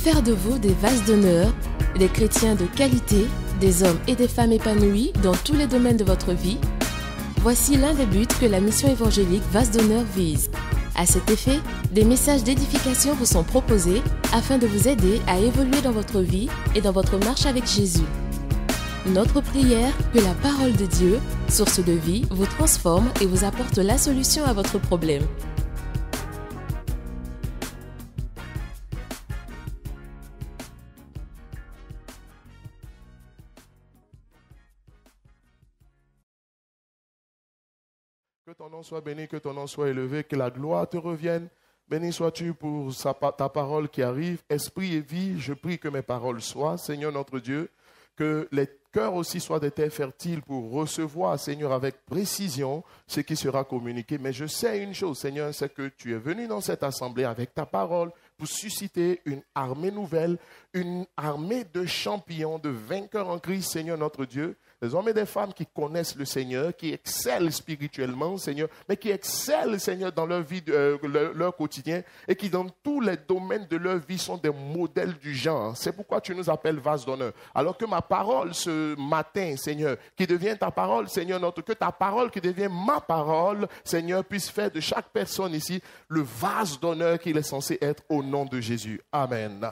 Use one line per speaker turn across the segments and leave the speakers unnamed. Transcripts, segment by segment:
faire de vous des vases d'honneur, des chrétiens de qualité, des hommes et des femmes épanouis dans tous les domaines de votre vie? Voici l'un des buts que la mission évangélique Vases d'honneur vise. À cet effet, des messages d'édification vous sont proposés afin de vous aider à évoluer dans votre vie et dans votre marche avec Jésus. Notre prière, que la parole de Dieu, source de vie, vous transforme et vous apporte la solution à votre problème.
Que ton nom soit béni, que ton nom soit élevé, que la gloire te revienne. Béni sois-tu pour ta parole qui arrive. Esprit et vie, je prie que mes paroles soient, Seigneur notre Dieu, que les cœurs aussi soient des terres fertiles pour recevoir, Seigneur, avec précision ce qui sera communiqué. Mais je sais une chose, Seigneur, c'est que tu es venu dans cette assemblée avec ta parole pour susciter une armée nouvelle, une armée de champions, de vainqueurs en Christ, Seigneur notre Dieu. Des hommes et des femmes qui connaissent le Seigneur, qui excellent spirituellement, Seigneur, mais qui excellent, Seigneur, dans leur vie, leur quotidien, et qui dans tous les domaines de leur vie sont des modèles du genre. C'est pourquoi tu nous appelles vases d'honneur. Alors que ma parole ce matin, Seigneur, qui devient ta parole, Seigneur notre, que ta parole qui devient ma parole, Seigneur, puisse faire de chaque personne ici le vase d'honneur qu'il est censé être au nom de Jésus. Amen.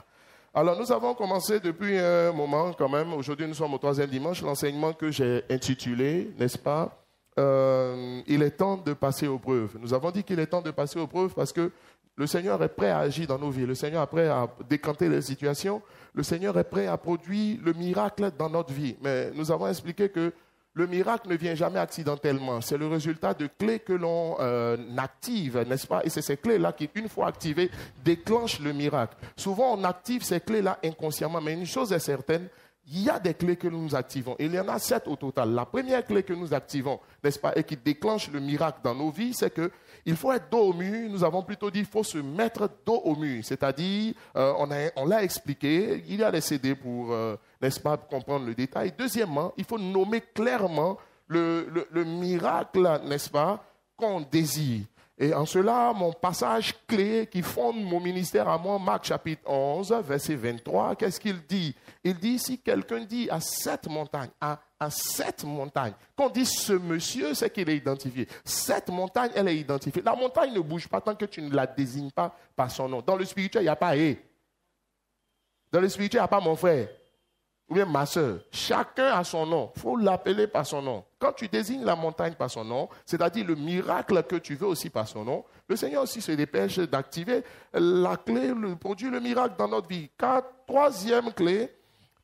Alors, nous avons commencé depuis un moment quand même. Aujourd'hui, nous sommes au 3e dimanche. L'enseignement que j'ai intitulé, n'est-ce pas, il est temps de passer aux preuves. Nous avons dit qu'il est temps de passer aux preuves parce que le Seigneur est prêt à agir dans nos vies. Le Seigneur est prêt à décanter les situations. Le Seigneur est prêt à produire le miracle dans notre vie. Mais nous avons expliqué que le miracle ne vient jamais accidentellement. C'est le résultat de clés que l'on active, n'est-ce pas? Et c'est ces clés-là qui, une fois activées, déclenchent le miracle. Souvent, on active ces clés-là inconsciemment. Mais une chose est certaine, il y a des clés que nous activons. Il y en a 7 au total. La première clé que nous activons, n'est-ce pas, et qui déclenche le miracle dans nos vies, c'est qu'il faut être dos au mur. Nous avons plutôt dit qu'il faut se mettre dos au mur. C'est-à-dire, on l'a expliqué, il y a des CD pour, n'est-ce pas, comprendre le détail. Deuxièmement, il faut nommer clairement le miracle, n'est-ce pas, qu'on désire. Et en cela, mon passage clé qui fonde mon ministère à moi, Marc chapitre 11, verset 23, qu'est-ce qu'il dit? Il dit, si quelqu'un dit à cette montagne, à cette montagne, qu'on dit ce monsieur, c'est qu'il est identifié. Cette montagne, elle est identifiée. La montagne ne bouge pas tant que tu ne la désignes pas par son nom. Dans le spirituel, il n'y a pas « et ». Dans le spirituel, il n'y a pas « mon frère ». Ou bien ma soeur, chacun a son nom. Il faut l'appeler par son nom. Quand tu désignes la montagne par son nom, c'est-à-dire le miracle que tu veux aussi par son nom, le Seigneur aussi se dépêche d'activer la clé, produire le miracle dans notre vie. Troisième clé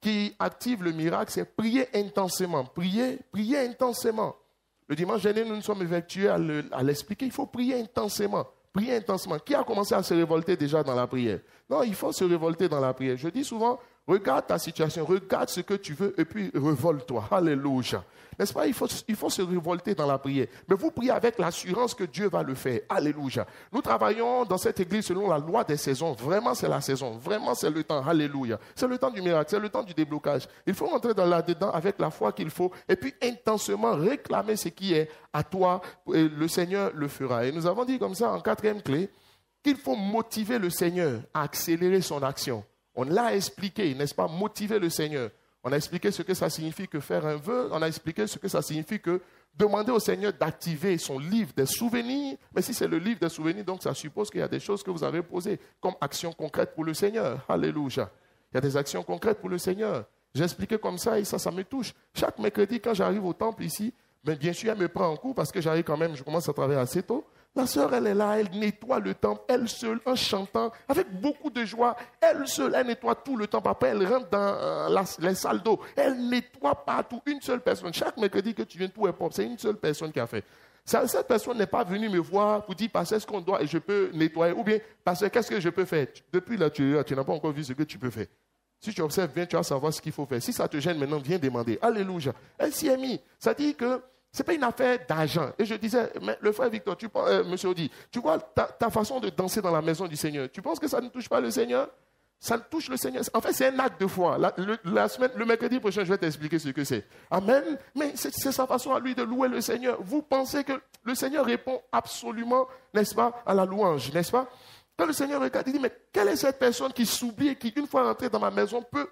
qui active le miracle, c'est prier intensément. Prier intensément. Le dimanche dernier, nous nous sommes effectués à l'expliquer. Il faut prier intensément. Prier intensément. Qui a commencé à se révolter déjà dans la prière? Non, il faut se révolter dans la prière. Je dis souvent, regarde ta situation, regarde ce que tu veux et puis révolte-toi. Alléluia. N'est-ce pas? Il faut se révolter dans la prière. Mais vous priez avec l'assurance que Dieu va le faire. Alléluia. Nous travaillons dans cette église selon la loi des saisons. Vraiment, c'est la saison. Vraiment, c'est le temps. Alléluia. C'est le temps du miracle. C'est le temps du déblocage. Il faut rentrer là-dedans avec la foi qu'il faut et puis intensément réclamer ce qui est à toi. Et le Seigneur le fera. Et nous avons dit comme ça en 4e clé qu'il faut motiver le Seigneur à accélérer son action. On l'a expliqué, n'est-ce pas, motiver le Seigneur. On a expliqué ce que ça signifie que faire un vœu. On a expliqué ce que ça signifie que demander au Seigneur d'activer son livre des souvenirs. Mais si c'est le livre des souvenirs, donc ça suppose qu'il y a des choses que vous avez posées comme actions concrètes pour le Seigneur. Alléluia. Il y a des actions concrètes pour le Seigneur. J'ai expliqué comme ça et ça me touche. Chaque mercredi, quand j'arrive au temple ici, bien sûr, elle me prend en coup parce que j'arrive quand même, je commence à travailler assez tôt. La sœur, elle est là, elle nettoie le temple, elle seule, en chantant, avec beaucoup de joie. Elle seule, elle nettoie tout le temple. Après, elle rentre dans les salles d'eau. Elle nettoie partout, une seule personne. Chaque mercredi que tu viens, tout est propre. C'est une seule personne qui a fait. Cette personne n'est pas venue me voir pour dire, pasteur, est-ce qu'on doit et je peux nettoyer? Ou bien, pasteur, qu'est-ce que je peux faire? Depuis là, tu n'as pas encore vu ce que tu peux faire. Si tu observes bien, tu vas savoir ce qu'il faut faire. Si ça te gêne maintenant, viens demander. Alléluia. Elle s'y est mise. Ça dit que ce n'est pas une affaire d'argent. Et je disais, mais le frère Victor, monsieur Audi, tu vois ta façon de danser dans la maison du Seigneur, tu penses que ça ne touche pas le Seigneur? Ça touche le Seigneur. En fait, c'est un acte de foi. Le mercredi prochain, je vais t'expliquer ce que c'est. Amen. Mais c'est sa façon à lui de louer le Seigneur. Vous pensez que le Seigneur répond absolument, n'est-ce pas, à la louange, n'est-ce pas? Quand le Seigneur regarde, il dit, mais quelle est cette personne qui s'oublie et qui, une fois rentrée dans ma maison, peut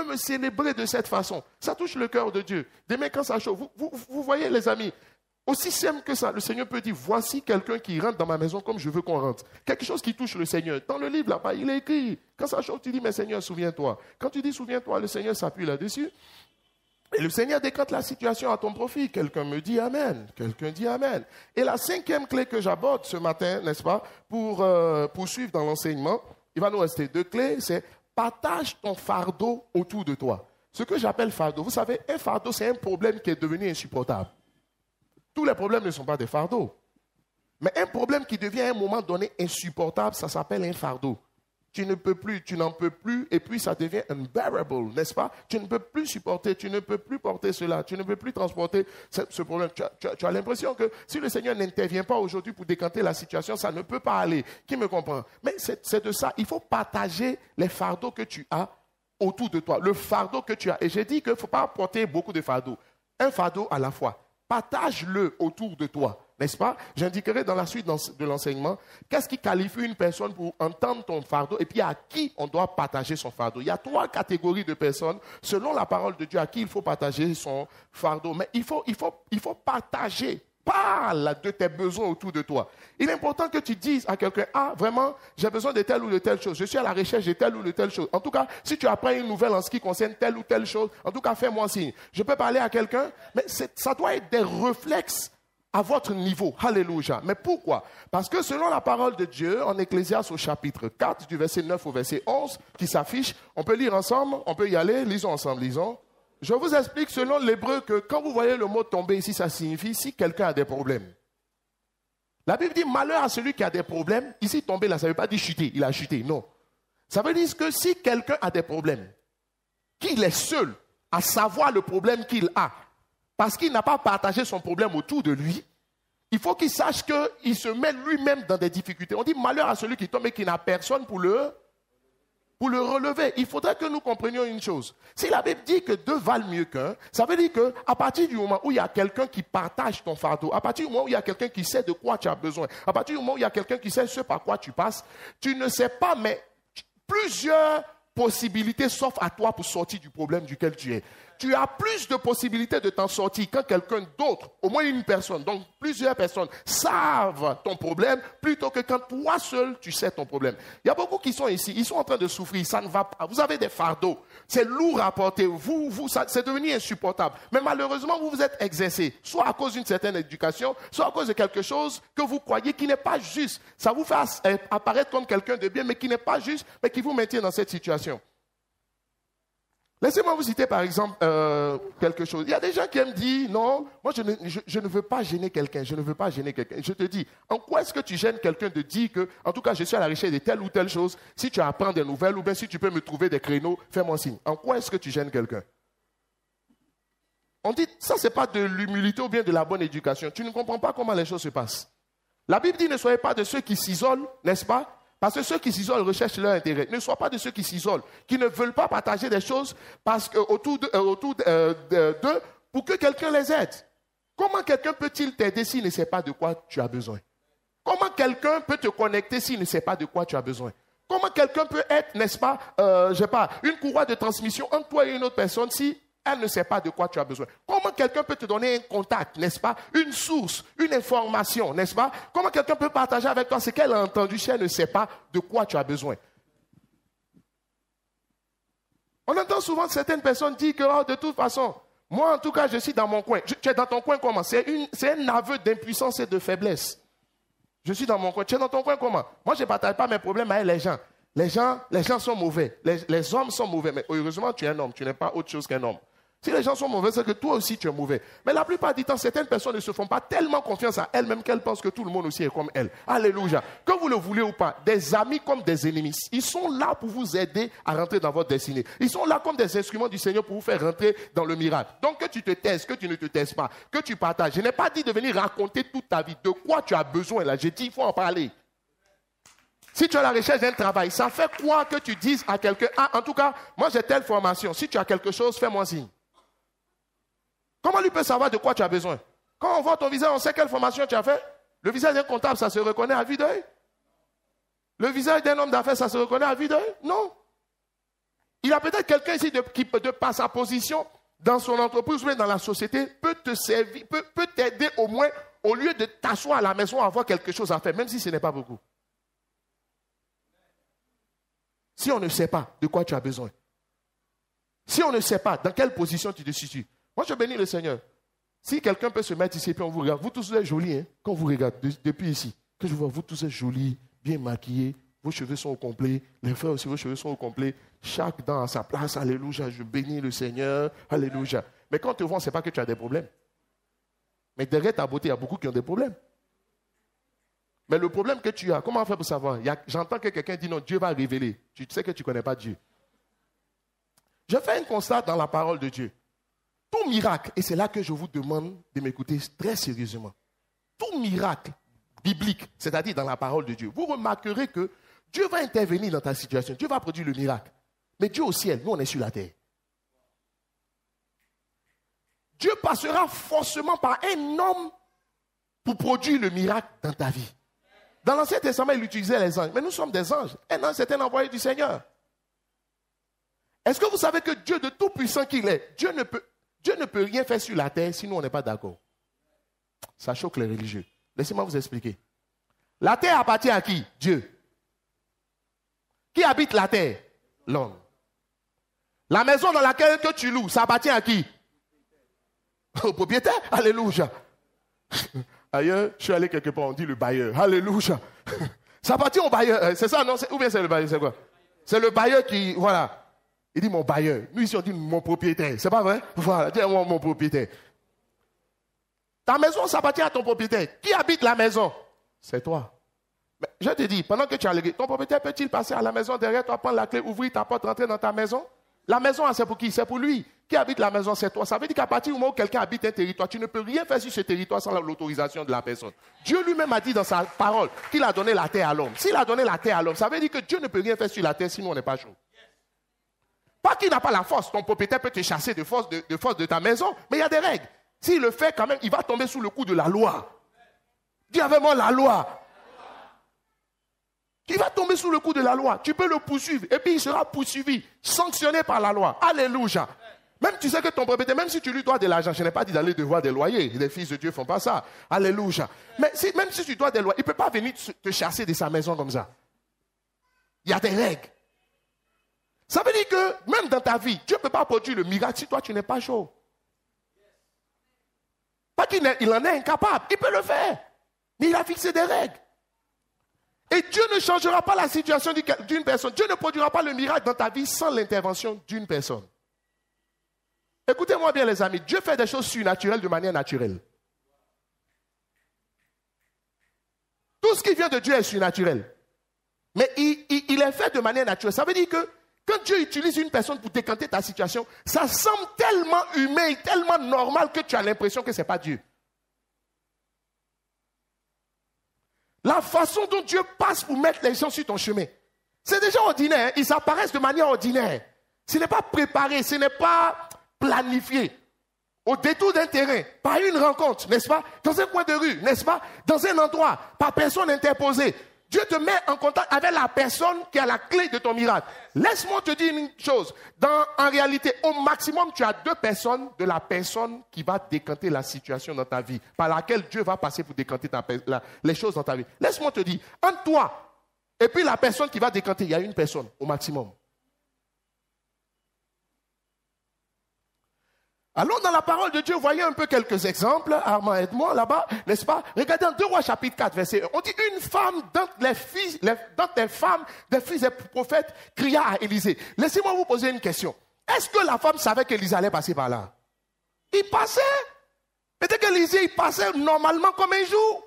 me célébrer de cette façon? Ça touche le cœur de Dieu. Demain, quand ça chauffe, vous voyez les amis, aussi simple que ça, le Seigneur peut dire, voici quelqu'un qui rentre dans ma maison comme je veux qu'on rentre. Quelque chose qui touche le Seigneur. Dans le livre là-bas, il est écrit. Quand ça chauffe, tu dis, mais Seigneur, souviens-toi. Quand tu dis souviens-toi, le Seigneur s'appuie là-dessus. Et le Seigneur décante la situation à ton profit. Quelqu'un me dit Amen. Quelqu'un dit Amen. Et la 5e clé que j'aborde ce matin, n'est-ce pas, pour poursuivre dans l'enseignement, il va nous rester 2 clés, c'est partage ton fardeau autour de toi. Ce que j'appelle fardeau, vous savez, un fardeau, c'est un problème qui est devenu insupportable. Tous les problèmes ne sont pas des fardeaux. Mais un problème qui devient à un moment donné insupportable, ça s'appelle un fardeau. Tu ne peux plus, tu n'en peux plus, et puis ça devient unbearable, n'est-ce pas? Tu ne peux plus supporter, tu ne peux plus porter cela, tu ne peux plus transporter ce problème. Tu as l'impression que si le Seigneur n'intervient pas aujourd'hui pour décanter la situation, ça ne peut pas aller. Qui me comprend? Mais c'est de ça. Il faut partager les fardeaux que tu as autour de toi, le fardeau que tu as. Et j'ai dit qu'il ne faut pas porter beaucoup de fardeaux. Un fardeau à la fois. Partage-le autour de toi. N'est-ce pas? J'indiquerai dans la suite de l'enseignement qu'est-ce qui qualifie une personne pour entendre ton fardeau et puis à qui on doit partager son fardeau. Il y a 3 catégories de personnes, selon la parole de Dieu, à qui il faut partager son fardeau. Mais il faut partager. Parle de tes besoins autour de toi. Il est important que tu dises à quelqu'un, ah, vraiment, j'ai besoin de telle ou de telle chose. Je suis à la recherche de telle ou de telle chose. En tout cas, si tu apprends une nouvelle en ce qui concerne telle ou telle chose, en tout cas, fais-moi signe. Je peux parler à quelqu'un, mais ça doit être des réflexes à votre niveau. Alléluia. Mais pourquoi? Parce que selon la parole de Dieu, en Ecclésiaste au chapitre 4, du verset 9 au verset 11, qui s'affiche, on peut lire ensemble, on peut y aller, lisons ensemble, lisons. Je vous explique selon l'hébreu que quand vous voyez le mot tomber ici, ça signifie si quelqu'un a des problèmes. La Bible dit malheur à celui qui a des problèmes. Ici, tomber là, ça ne veut pas dire chuter, il a chuté, non. Ça veut dire que si quelqu'un a des problèmes, qu'il est seul à savoir le problème qu'il a, parce qu'il n'a pas partagé son problème autour de lui, il faut qu'il sache qu'il se met lui-même dans des difficultés. On dit malheur à celui qui tombe et qui n'a personne pour le relever. Il faudrait que nous comprenions une chose. Si la Bible dit que 2 valent mieux qu'un, ça veut dire qu'à partir du moment où il y a quelqu'un qui partage ton fardeau, à partir du moment où il y a quelqu'un qui sait de quoi tu as besoin, à partir du moment où il y a quelqu'un qui sait ce par quoi tu passes, tu ne sais pas, mais plusieurs possibilités s'offrent à toi pour sortir du problème duquel tu es. Tu as plus de possibilités de t'en sortir quand quelqu'un d'autre, au moins une personne, donc plusieurs personnes, savent ton problème plutôt que quand toi seul tu sais ton problème. Il y a beaucoup qui sont ici, ils sont en train de souffrir, ça ne va pas. Vous avez des fardeaux, c'est lourd à porter, c'est devenu insupportable. Mais malheureusement, vous vous êtes exercé, soit à cause d'une certaine éducation, soit à cause de quelque chose que vous croyez qui n'est pas juste. Ça vous fait apparaître comme quelqu'un de bien, mais qui n'est pas juste, mais qui vous maintient dans cette situation. Laissez-moi vous citer par exemple quelque chose. Il y a des gens qui aiment dire, non, moi je ne veux pas gêner quelqu'un, je ne veux pas gêner quelqu'un. Je te dis, en quoi est-ce que tu gênes quelqu'un de dire que, en tout cas, je suis à la recherche de telle ou telle chose, si tu apprends des nouvelles ou bien si tu peux me trouver des créneaux, fais-moi signe. En quoi est-ce que tu gênes quelqu'un? On dit, ça c'est pas de l'humilité ou bien de la bonne éducation. Tu ne comprends pas comment les choses se passent. La Bible dit, ne soyez pas de ceux qui s'isolent, n'est-ce pas? Parce que ceux qui s'isolent recherchent leur intérêt. Ne sois pas de ceux qui s'isolent, qui ne veulent pas partager des choses parce que, autour d'eux pour que quelqu'un les aide. Comment quelqu'un peut-il t'aider s'il ne sait pas de quoi tu as besoin? Comment quelqu'un peut te connecter s'il ne sait pas de quoi tu as besoin? Comment quelqu'un peut être, n'est-ce pas, une courroie de transmission entre toi et une autre personne si elle ne sait pas de quoi tu as besoin? Comment quelqu'un peut te donner un contact, n'est-ce pas? Une source, une information, n'est-ce pas? Comment quelqu'un peut partager avec toi ce qu'elle a entendu si elle ne sait pas de quoi tu as besoin? On entend souvent certaines personnes dire que, oh, de toute façon, moi en tout cas, je suis dans mon coin. Tu es dans ton coin comment? C'est un aveu d'impuissance et de faiblesse. Je suis dans mon coin. Tu es dans ton coin comment? Moi, je ne partage pas mes problèmes avec les gens. Les gens sont mauvais. Les hommes sont mauvais. Mais heureusement, tu es un homme. Tu n'es pas autre chose qu'un homme. Si les gens sont mauvais, c'est que toi aussi tu es mauvais. Mais la plupart du temps, certaines personnes ne se font pas tellement confiance à elles-mêmes qu'elles pensent que tout le monde aussi est comme elles. Alléluia. Que vous le voulez ou pas, des amis comme des ennemis, ils sont là pour vous aider à rentrer dans votre destinée. Ils sont là comme des instruments du Seigneur pour vous faire rentrer dans le miracle. Donc que tu te taises, que tu ne te taises pas, que tu partages. Je n'ai pas dit de venir raconter toute ta vie, de quoi tu as besoin là. J'ai dit, il faut en parler. Si tu as la recherche d'un travail, ça fait quoi que tu dises à quelqu'un, ah, en tout cas, moi j'ai telle formation, si tu as quelque chose, fais-moi signe. Comment lui peut savoir de quoi tu as besoin? Quand on voit ton visage, on sait quelle formation tu as fait. Le visage d'un comptable, ça se reconnaît à vue d'œil. Le visage d'un homme d'affaires, ça se reconnaît à vue d'œil? Non. Il y a peut-être quelqu'un ici qui, de par sa position dans son entreprise ou dans la société, peut te servir, peut t'aider au moins, au lieu de t'asseoir à la maison à avoir quelque chose à faire, même si ce n'est pas beaucoup. Si on ne sait pas de quoi tu as besoin, si on ne sait pas dans quelle position tu te situes, moi je bénis le Seigneur. Si quelqu'un peut se mettre ici et puis on vous regarde, vous tous vous êtes jolis, hein, quand on vous regarde depuis ici, que je vois, vous tous êtes jolis, bien maquillés, vos cheveux sont au complet, les frères aussi, vos cheveux sont au complet, chaque dent à sa place, alléluia, je bénis le Seigneur, alléluia. Mais quand on te voit, on ne sait pas que tu as des problèmes. Mais derrière ta beauté, il y a beaucoup qui ont des problèmes. Mais le problème que tu as, comment on fait pour savoir? J'entends que quelqu'un dit non, Dieu va révéler. Tu sais que tu ne connais pas Dieu. Je fais un constat dans la parole de Dieu. Tout miracle, et c'est là que je vous demande de m'écouter très sérieusement, tout miracle biblique, c'est-à-dire dans la parole de Dieu, vous remarquerez que Dieu va intervenir dans ta situation, Dieu va produire le miracle. Mais Dieu au ciel, nous on est sur la terre. Dieu passera forcément par un homme pour produire le miracle dans ta vie. Dans l'Ancien Testament, il utilisait les anges, mais nous sommes des anges. Un ange, c'est un envoyé du Seigneur. Est-ce que vous savez que Dieu, de tout puissant qu'il est, Dieu ne peut rien faire sur la terre si nous on n'est pas d'accord? Ça choque les religieux. Laissez-moi vous expliquer. La terre appartient à qui? Dieu. Qui habite la terre? L'homme. La maison dans laquelle que tu loues, ça appartient à qui? Au propriétaire. Alléluia. Ailleurs, je suis allé quelque part, on dit le bailleur. Alléluia. Ça appartient au bailleur. C'est ça, non? Ou bien c'est le bailleur, c'est quoi? C'est le bailleur qui, voilà. Il dit mon bailleur. Nous ici, on dit mon propriétaire. C'est pas vrai? Voilà, dis-moi mon propriétaire. Ta maison, ça appartient à ton propriétaire. Qui habite la maison? C'est toi. Mais je te dis, pendant que tu as légué, ton propriétaire peut-il passer à la maison derrière toi, prendre la clé, ouvrir ta porte, rentrer dans ta maison? La maison, c'est pour qui? C'est pour lui. Qui habite la maison, c'est toi. Ça veut dire qu'à partir du moment où quelqu'un habite un territoire, tu ne peux rien faire sur ce territoire sans l'autorisation de la personne. Dieu lui-même a dit dans sa parole qu'il a donné la terre à l'homme. S'il a donné la terre à l'homme, ça veut dire que Dieu ne peut rien faire sur la terre sinon on n'est pas chaud. Pas qu'il n'a pas la force. Ton propriétaire peut te chasser de force de ta maison, mais il y a des règles. S'il le fait quand même, il va tomber sous le coup de la loi. Dis avec moi la loi. Il va tomber sous le coup de la loi. Tu peux le poursuivre. Et puis il sera poursuivi, sanctionné par la loi. Alléluia. Même tu sais que ton propriétaire, même si tu lui dois de l'argent, je n'ai pas dit d'aller devoir des loyers. Les fils de Dieu ne font pas ça. Alléluia. Mais même si tu dois des loyers, il ne peut pas venir te chasser de sa maison comme ça. Il y a des règles. Ça veut dire que même dans ta vie, Dieu ne peut pas produire le miracle si toi tu n'es pas chaud. Pas qu'il en est incapable. Il peut le faire. Mais il a fixé des règles. Et Dieu ne changera pas la situation d'une personne. Dieu ne produira pas le miracle dans ta vie sans l'intervention d'une personne. Écoutez-moi bien les amis. Dieu fait des choses surnaturelles de manière naturelle. Tout ce qui vient de Dieu est surnaturel. Mais il est fait de manière naturelle. Ça veut dire que quand Dieu utilise une personne pour décanter ta situation, ça semble tellement humain, tellement normal que tu as l'impression que ce n'est pas Dieu. La façon dont Dieu passe pour mettre les gens sur ton chemin, c'est déjà ordinaire. Ils apparaissent de manière ordinaire. Ce n'est pas préparé, ce n'est pas planifié. Au détour d'un terrain, par une rencontre, n'est-ce pas? Dans un coin de rue, n'est-ce pas? Dans un endroit, par personne interposée. Dieu te met en contact avec la personne qui a la clé de ton miracle. Laisse-moi te dire une chose. En réalité, au maximum, tu as 2 personnes de la personne qui va décanter la situation dans ta vie, par laquelle Dieu va passer pour décanter les choses dans ta vie. Laisse-moi te dire, entre toi et puis la personne qui va décanter, il y a une personne au maximum. Allons dans la parole de Dieu, voyez un peu quelques exemples. Armand, aide-moi là-bas, n'est-ce pas? Regardez en 2 Rois chapitre 4, verset 1. On dit une femme d'entre les femmes des fils des prophètes cria à Élisée. Laissez-moi vous poser une question. Est-ce que la femme savait qu'Élisée allait passer par là? Il passait. Peut-être qu'Élisée, il passait normalement comme un jour.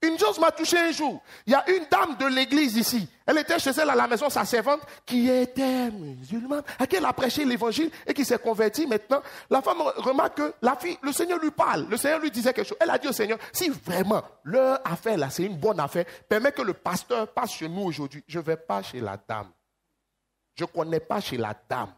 Une chose m'a touché un jour. Il y a une dame de l'église ici. Elle était chez elle à la maison, sa servante, qui était musulmane, à qui elle a prêché l'évangile et qui s'est convertie maintenant. La femme remarque que la fille, le Seigneur lui parle. Le Seigneur lui disait quelque chose. Elle a dit au Seigneur, si vraiment leur affaire là, c'est une bonne affaire, permets que le pasteur passe chez nous aujourd'hui. Je ne vais pas chez la dame. Je ne connais pas chez la dame.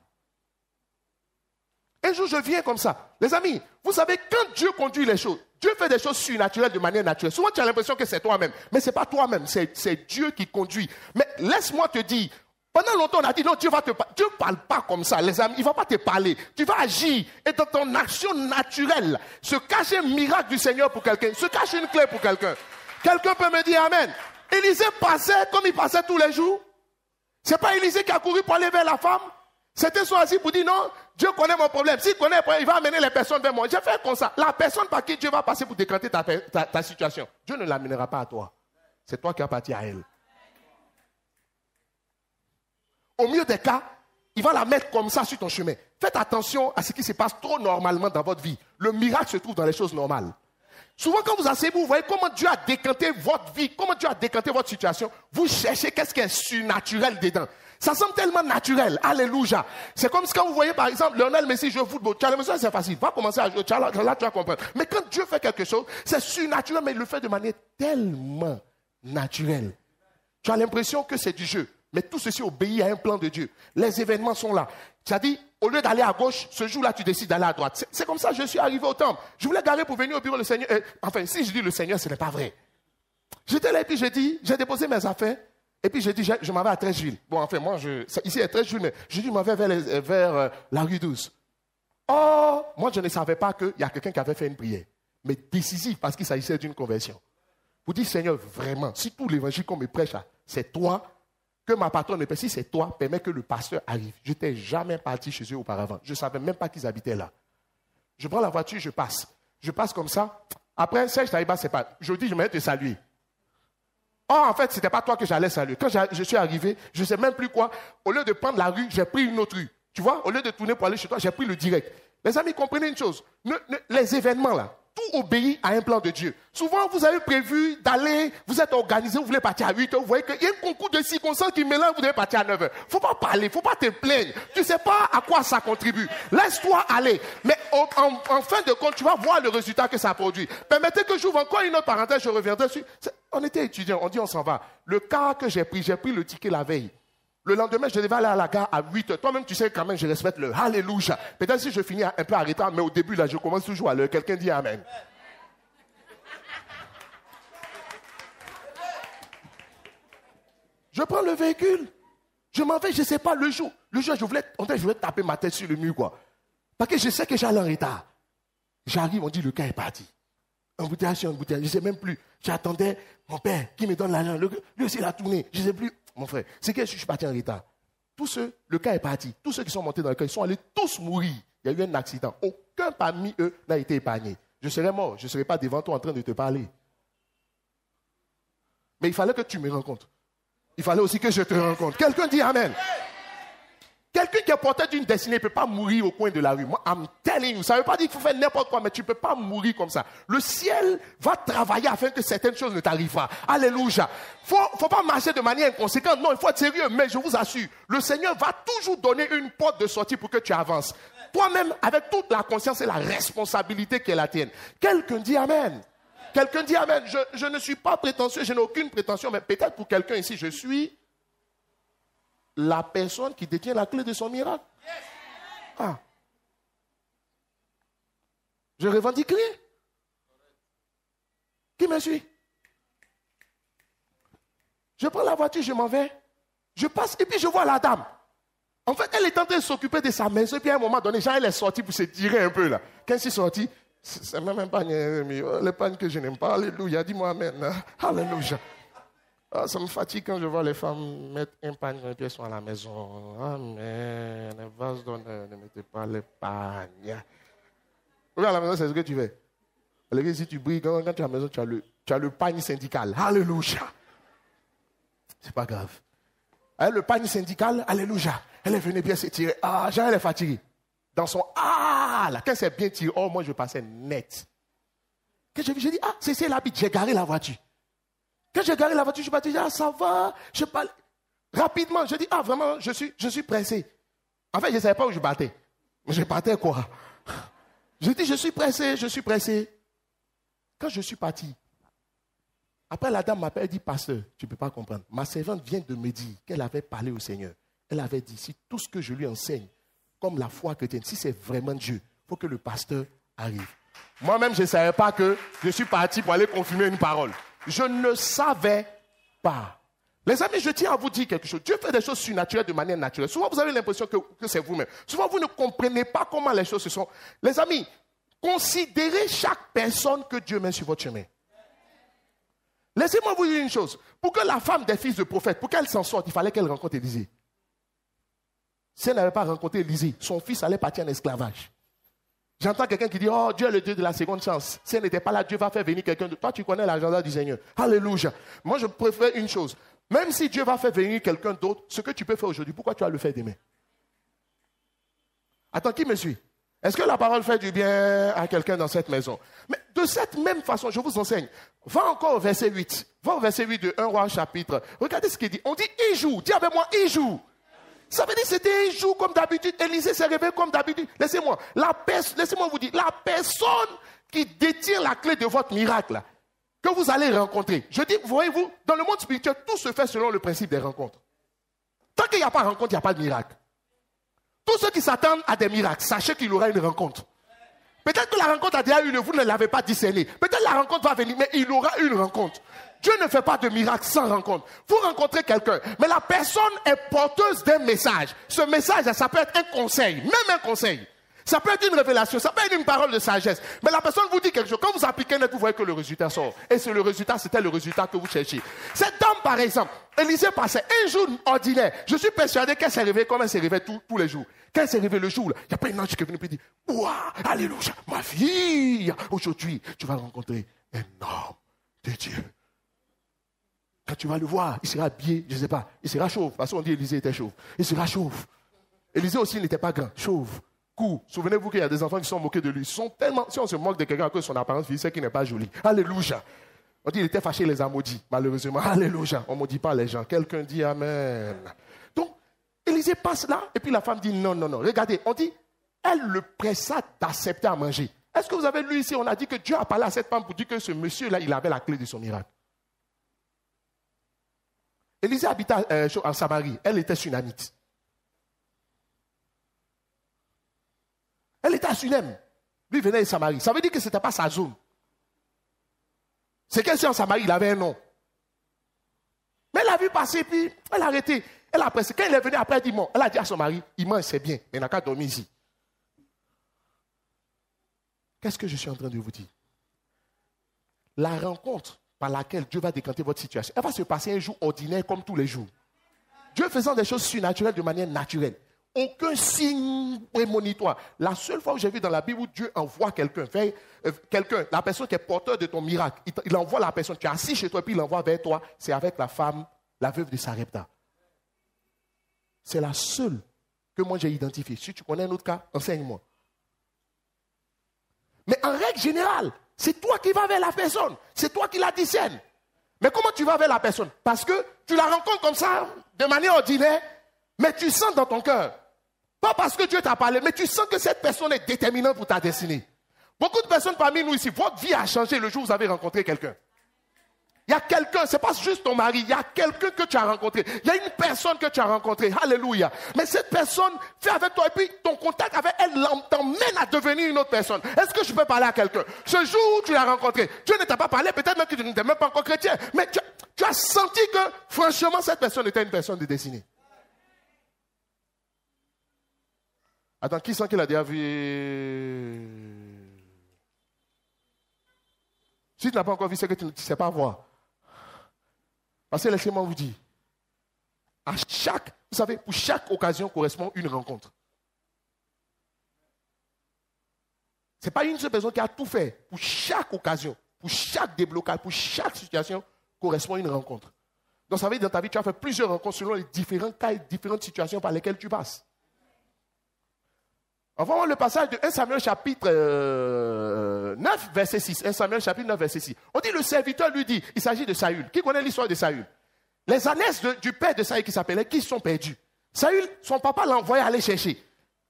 Un jour, je viens comme ça. Les amis, vous savez, quand Dieu conduit les choses, Dieu fait des choses surnaturelles de manière naturelle. Souvent, tu as l'impression que c'est toi-même. Mais ce n'est pas toi-même, c'est Dieu qui conduit. Mais laisse-moi te dire, pendant longtemps, on a dit, non, Dieu ne parle pas comme ça, les amis. Il ne va pas te parler. Tu vas agir. Et dans ton action naturelle, se cache un miracle du Seigneur pour quelqu'un. Se cache une clé pour quelqu'un. Quelqu'un peut me dire Amen. Élisée passait comme il passait tous les jours. Ce n'est pas Élisée qui a couru pour aller vers la femme. C'était son assis pour dire non, Dieu connaît mon problème. S'il connaît, il va amener les personnes vers moi. J'ai fait comme ça. La personne par qui Dieu va passer pour décanter ta situation, Dieu ne l'amènera pas à toi. C'est toi qui as parti à elle. Au mieux des cas, il va la mettre comme ça sur ton chemin. Faites attention à ce qui se passe trop normalement dans votre vie. Le miracle se trouve dans les choses normales. Souvent, quand vous asseyez, vous voyez comment Dieu a décanté votre vie, comment Dieu a décanté votre situation. Vous cherchez qu'est-ce qui est surnaturel dedans. Ça semble tellement naturel. Alléluia. C'est comme quand vous voyez, par exemple, Lionel Messi joue au football. Tu as l'impression que c'est facile. Va commencer à jouer. Là, tu vas comprendre. Mais quand Dieu fait quelque chose, c'est surnaturel, mais il le fait de manière tellement naturelle. Tu as l'impression que c'est du jeu. Mais tout ceci obéit à un plan de Dieu. Les événements sont là. C'est-à-dire, au lieu d'aller à gauche, ce jour-là, tu décides d'aller à droite. C'est comme ça que je suis arrivé au temple. Je voulais garer pour venir au bureau du Seigneur. Enfin, si je dis le Seigneur, ce n'est pas vrai. J'étais là et puis j'ai déposé mes affaires. Et puis j'ai dit, je m'en vais à 13 villes. Bon, enfin, moi, ici, il y a 13 villes, mais je dis, je m'en vais vers la rue 12. Oh, moi, je ne savais pas qu'il y a quelqu'un qui avait fait une prière. Mais décisive, parce qu'il s'agissait d'une conversion. Vous dites, Seigneur, vraiment, si tout l'évangile qu'on me prêche, c'est toi, que ma patronne me prêche, si c'est toi, permets que le pasteur arrive. Je n'étais jamais parti chez eux auparavant. Je ne savais même pas qu'ils habitaient là. Je prends la voiture, je passe. Je passe comme ça. Après, Serge Taïba, c'est pas. Je dis, je vais te saluer. Oh, en fait, ce n'était pas toi que j'allais saluer. Quand je suis arrivé, je ne sais même plus quoi. Au lieu de prendre la rue, j'ai pris une autre rue. Tu vois, au lieu de tourner pour aller chez toi, j'ai pris le direct. Les amis, comprenez une chose. Les événements, là, tout obéit à un plan de Dieu. Souvent, vous avez prévu d'aller, vous êtes organisé, vous voulez partir à 8 h, vous voyez qu'il y a un concours de circonstances qui mélange, vous devez partir à 9 h. Il ne faut pas parler, il ne faut pas te plaindre. Tu ne sais pas à quoi ça contribue. Laisse-toi aller. Mais en fin de compte, tu vas voir le résultat que ça produit. Permettez que j'ouvre encore une autre parenthèse, je reviendrai dessus. On était étudiants, on dit on s'en va. Le car que j'ai pris le ticket la veille. Le lendemain, je devais aller à la gare à 8 h. Toi-même, tu sais quand même, je respecte le Alléluia. Peut-être si je finis un peu en retard, mais au début, là, je commence toujours à l'heure. Quelqu'un dit Amen. Je prends le véhicule. Je m'en vais, je ne sais pas, le jour, je voulais taper ma tête sur le mur, quoi. Parce que je sais que j'allais en retard. J'arrive, on dit, le cas est parti. Embouteillage sur embouteillage, je ne sais même plus. J'attendais mon père qui me donne l'argent. Lui aussi, il a tourné. Je ne sais plus. Mon frère, c'est que je suis parti en retard. Tous ceux, le cas est parti. Tous ceux qui sont montés dans le cas, ils sont allés tous mourir. Il y a eu un accident. Aucun parmi eux n'a été épargné. Je serais mort. Je ne serais pas devant toi en train de te parler. Mais il fallait que tu me rencontres. Il fallait aussi que je te rencontre. Quelqu'un dit Amen. Quelqu'un qui est porteur d'une destinée ne peut pas mourir au coin de la rue. Moi, I'm telling you, ça ne veut pas dire qu'il faut faire n'importe quoi, mais tu ne peux pas mourir comme ça. Le ciel va travailler afin que certaines choses ne t'arrivent pas. Alléluia. Faut pas marcher de manière inconséquente. Non, il faut être sérieux, mais je vous assure, le Seigneur va toujours donner une porte de sortie pour que tu avances. Toi-même, avec toute la conscience et la responsabilité qui est la tienne. Quelqu'un dit Amen. Quelqu'un dit Amen. Je ne suis pas prétentieux, je n'ai aucune prétention, mais peut-être pour quelqu'un ici, je suis la personne qui détient la clé de son miracle. Ah. Je revendique rien. Qui me suit? Je prends la voiture, je m'en vais. Je passe et puis je vois la dame. En fait, elle est en train de s'occuper de sa maison. Et puis à un moment donné, genre, elle est sortie pour se tirer un peu là. Quand elle est sortie, c'est même un panier, le panier que je n'aime pas. Alléluia, dis-moi Amen. Alléluia. Ah, ça me fatigue quand je vois les femmes mettre un panier et puis elles sont à la maison. Amen. Les vases d'honneur, ne mettez pas les paniers. Regarde à la maison, c'est ce que tu fais. Si tu brilles, quand tu es à la maison, tu as le panier syndical. Alléluia. C'est pas grave. Le panier syndical, alléluia. Elle est venue bien se tirer. Ah, Jean, elle est fatiguée. Dans son là, quand c'est bien tiré, moi je passais net. Quand j'ai vu, j'ai dit, c'est l'habit, j'ai garé la voiture. Quand j'ai garé la voiture, je suis parti, ça va, je parle. Rapidement, je dis, vraiment, je suis pressé. En fait, je ne savais pas où je battais. Mais je battais quoi? Je dis, je suis pressé. Quand je suis parti, après la dame m'appelle et dit, pasteur, tu ne peux pas comprendre. Ma servante vient de me dire qu'elle avait parlé au Seigneur. Elle avait dit, si tout ce que je lui enseigne, comme la foi chrétienne, si c'est vraiment Dieu, il faut que le pasteur arrive. Moi-même, je ne savais pas que je suis parti pour aller confirmer une parole. Je ne savais pas. Les amis, je tiens à vous dire quelque chose. Dieu fait des choses surnaturelles de manière naturelle. Souvent, vous avez l'impression que c'est vous-même. Souvent, vous ne comprenez pas comment les choses se sont. Les amis, considérez chaque personne que Dieu met sur votre chemin. Laissez-moi vous dire une chose. Pour que la femme des fils de prophètes, pour qu'elle s'en sorte, il fallait qu'elle rencontre Élisée. Si elle n'avait pas rencontré Élisée, son fils allait partir en esclavage. J'entends quelqu'un qui dit, oh, Dieu est le Dieu de la seconde chance. Si elle n'était pas là, Dieu va faire venir quelqu'un d'autre. Toi, tu connais l'agenda du Seigneur. Alléluia. Moi, je préfère une chose. Même si Dieu va faire venir quelqu'un d'autre, ce que tu peux faire aujourd'hui, pourquoi tu vas le faire demain? Attends, qui me suit? Est-ce que la parole fait du bien à quelqu'un dans cette maison? Mais de cette même façon, je vous enseigne. Va encore au verset 8. Va au verset 8 de 1 Roi chapitre. Regardez ce qu'il dit. On dit, il joue. Dis avec moi, il joue. Ça veut dire que c'était un jour comme d'habitude. Élisée s'est réveillé comme d'habitude. Laissez-moi vous dire, la personne qui détient la clé de votre miracle, que vous allez rencontrer. Je dis, voyez-vous, dans le monde spirituel, tout se fait selon le principe des rencontres. Tant qu'il n'y a pas de rencontre, il n'y a pas de miracle. Tous ceux qui s'attendent à des miracles, sachez qu'il y aura une rencontre. Peut-être que la rencontre a déjà eu lieu, vous ne l'avez pas discerné. Peut-être que la rencontre va venir, mais il y aura une rencontre. Dieu ne fait pas de miracle sans rencontre. Vous rencontrez quelqu'un, mais la personne est porteuse d'un message. Ce message, ça peut être un conseil, même un conseil. Ça peut être une révélation, ça peut être une parole de sagesse. Mais la personne vous dit quelque chose. Quand vous appliquez net, vous voyez que le résultat sort. Et c'est le résultat, c'était le résultat que vous cherchiez. Cette dame, par exemple, Élisée passait un jour ordinaire. Je suis persuadé qu'elle s'est réveillée comme elle s'est réveillée tous les jours. Quand elle s'est réveillée le jour, il n'y a pas un ange qui est venu et dit, waouh, alléluia, ma fille, aujourd'hui, tu vas rencontrer un homme de Dieu. Quand tu vas le voir, il sera habillé, je ne sais pas, il sera chauve. Parce qu'on dit Élisée était chauve. Il sera chauve. Élisée aussi n'était pas grand, chauve. Court. Souvenez-vous qu'il y a des enfants qui sont moqués de lui. Si on se moque de quelqu'un à cause de son apparence physique, c'est qu'il n'est pas joli. Alléluia. On dit qu'il était fâché, il les a maudits, malheureusement. Alléluia. On ne maudit pas les gens. Quelqu'un dit Amen. Donc, Élisée passe là, et puis la femme dit non. Regardez, on dit, elle le pressa d'accepter à manger. Est-ce que vous avez lu ici, on a dit que Dieu a parlé à cette femme pour dire que ce monsieur-là, il avait la clé de son miracle. Élisée habitait en Samarie. Elle était sunamite. Elle était à Sunem. Lui venait de Samarie. Ça veut dire que ce n'était pas sa zone. C'est qu'elle en Samarie, il avait un nom. Mais elle a vu passer, puis elle a arrêté. Elle a pressé. Quand il est venu après, elle a dit à son mari, il mange, c'est bien, mais il n'a qu'à dormir ici. Qu'est-ce que je suis en train de vous dire? La rencontre par laquelle Dieu va décanter votre situation, elle va se passer un jour ordinaire comme tous les jours. Dieu faisant des choses surnaturelles de manière naturelle. Aucun signe prémonitoire. La seule fois où j'ai vu dans la Bible où Dieu envoie quelqu'un, la personne qui est porteur de ton miracle, il envoie la personne, tu es assis chez toi et puis il envoie vers toi, c'est avec la femme, la veuve de Sarepta. C'est la seule que moi j'ai identifiée. Si tu connais un autre cas, enseigne-moi. Mais en règle générale, c'est toi qui vas vers la personne. C'est toi qui la discernes. Mais comment tu vas vers la personne? Parce que tu la rencontres comme ça, de manière ordinaire, mais tu sens dans ton cœur. Pas parce que Dieu t'a parlé, mais tu sens que cette personne est déterminante pour ta destinée. Beaucoup de personnes parmi nous ici, votre vie a changé le jour où vous avez rencontré quelqu'un. Il y a quelqu'un, ce n'est pas juste ton mari, il y a quelqu'un que tu as rencontré. Il y a une personne que tu as rencontrée. Alléluia. Mais cette personne fait avec toi et puis ton contact avec elle t'emmène à devenir une autre personne. Est-ce que je peux parler à quelqu'un? Ce jour où tu l'as rencontré, Dieu ne t'a pas parlé, peut-être même que tu n'étais même pas encore chrétien. Mais tu as senti que franchement cette personne était une personne de destinée. Attends, qui sent qu'il a déjà vu? Si tu n'as pas encore vu, c'est que tu ne sais pas voir. Parce que laissez-moi vous dire, vous savez, pour chaque occasion correspond une rencontre. Ce n'est pas une seule personne qui a tout fait. Pour chaque occasion, pour chaque déblocage, pour chaque situation, correspond une rencontre. Donc ça veut dire que dans ta vie, tu as fait plusieurs rencontres selon les différents cas et différentes situations par lesquelles tu passes. On va voir le passage de 1 Samuel chapitre 9, verset 6. 1 Samuel chapitre 9, verset 6. On dit, le serviteur lui dit, il s'agit de Saül. Qui connaît l'histoire de Saül? Les ânesses du père de Saül qui s'appelait, qui sont perdus. Saül, son papa l'a envoyé aller chercher.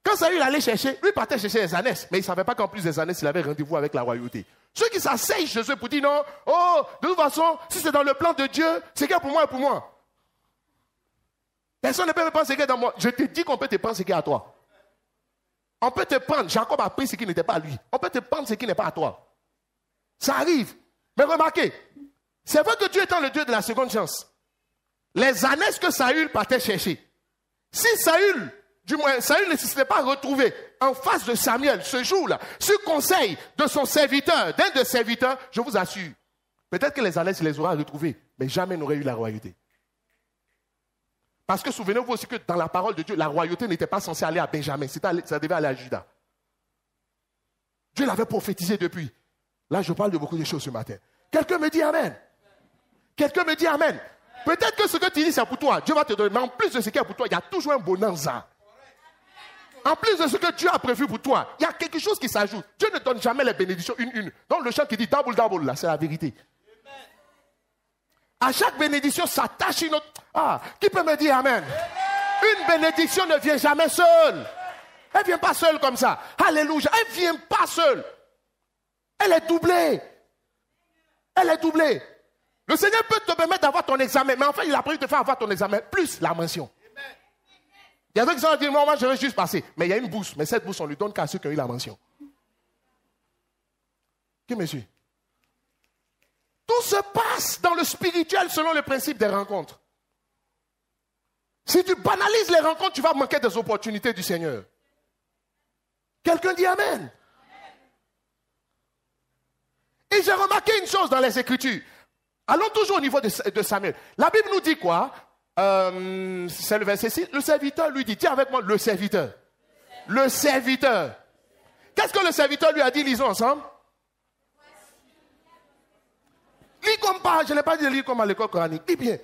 Quand Saül allait chercher, lui partait chercher les ânesses. Mais il ne savait pas qu'en plus des ânesses, il avait rendez-vous avec la royauté. Ceux qui s'asseyent chez eux pour dire non, de toute façon, si c'est dans le plan de Dieu, c'est qu'il pour moi et pour moi. Personne ne peut me prendre ce qui est dans moi. Je te dis qu'on peut te prendre ce qui est à toi. On peut te prendre. Jacob a pris ce qui n'était pas à lui. On peut te prendre ce qui n'est pas à toi. Ça arrive. Mais remarquez, c'est vrai que Dieu étant le Dieu de la seconde chance, les ânesses que Saül partait chercher, si Saül ne s'était pas retrouvé en face de Samuel ce jour-là, sur conseil de son serviteur, d'un de ses serviteurs, je vous assure, peut-être que les ânesses, il les aura retrouvés, mais jamais n'aurait eu la royauté. Parce que souvenez-vous aussi que dans la parole de Dieu, la royauté n'était pas censée aller à Benjamin, ça devait aller à Juda. Dieu l'avait prophétisé depuis. Là, je parle de beaucoup de choses ce matin. Quelqu'un me dit Amen. Quelqu'un me dit Amen. Peut-être que ce que tu dis, c'est pour toi. Dieu va te donner. Mais en plus de ce qu'il y a pour toi, il y a toujours un bonanza. En plus de ce que Dieu a prévu pour toi, il y a quelque chose qui s'ajoute. Dieu ne donne jamais les bénédictions une. Donc le chant qui dit double, double, là, c'est la vérité. À chaque bénédiction s'attache une autre. Ah, qui peut me dire Amen? Une bénédiction ne vient jamais seule. Elle ne vient pas seule comme ça. Alléluia. Elle ne vient pas seule. Elle est doublée. Elle est doublée. Le Seigneur peut te permettre d'avoir ton examen, mais enfin, il a prévu de te faire avoir ton examen, plus la mention. Il y a ceux qui sont dit, moi, je vais juste passer. Mais il y a une bourse, mais cette bourse, on ne lui donne qu'à ceux qui ont eu la mention. Qui me suit? Tout se passe dans le spirituel selon le principe des rencontres. Si tu banalises les rencontres, tu vas manquer des opportunités du Seigneur. Quelqu'un dit Amen. Et j'ai remarqué une chose dans les Écritures. Allons toujours au niveau de Samuel. La Bible nous dit quoi? C'est le verset 6. Le serviteur lui dit, tiens avec moi, le serviteur. Le serviteur. Qu'est-ce que le serviteur lui a dit? Lisons ensemble. Lis comme pas, je n'ai pas dit de lire comme à l'école coranique. Lis bien.